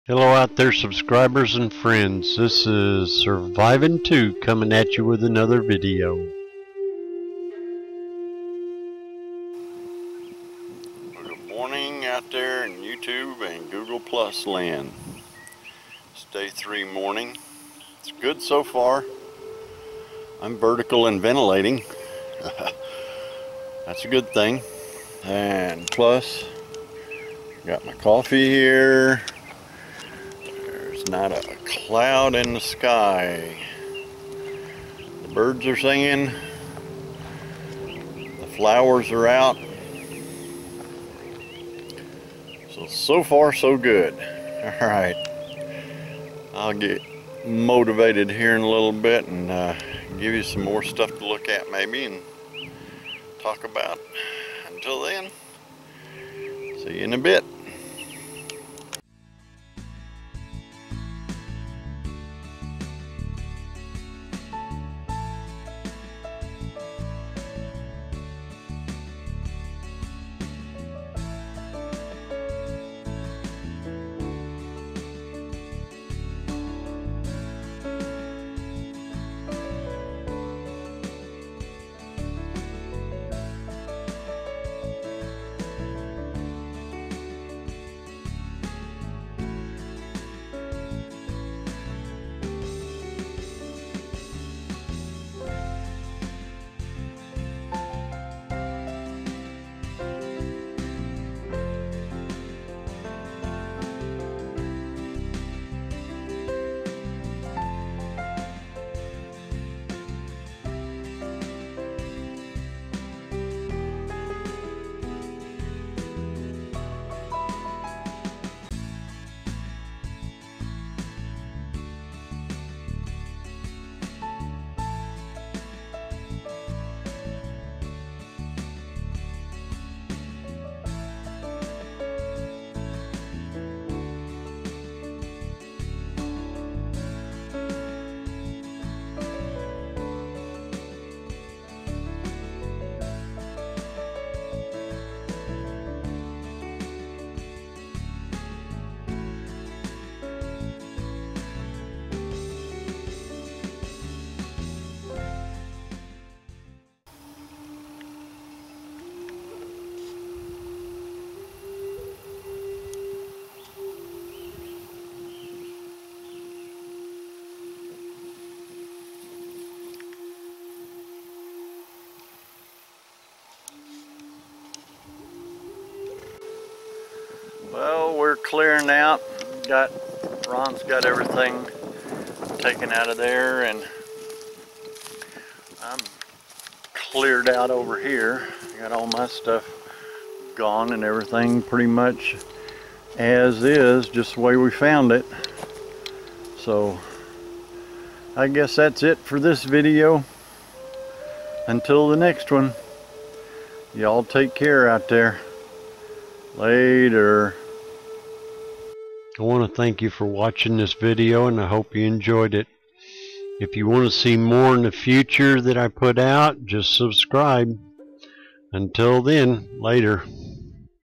Hello out there, subscribers and friends. This is Surviving 2 coming at you with another video. Well, good morning out there in YouTube and Google Plus land. It's day 3 morning. It's good so far. I'm vertical and ventilating. That's a good thing. And plus, got my coffee here. There's not a cloud in the sky. The birds are singing. The flowers are out. So far so good. Alright. I'll get motivated here in a little bit and give you some more stuff to look at maybe and talk about. Until then, see you in a bit. Well, we're clearing out. Ron's got everything taken out of there, and I'm cleared out over here. Got all my stuff gone and everything pretty much as is, just the way we found it. So I guess that's it for this video. Until the next one, y'all take care out there. Later. I want to thank you for watching this video, and I hope you enjoyed it. If you want to see more in the future that I put out, just subscribe. Until then, later.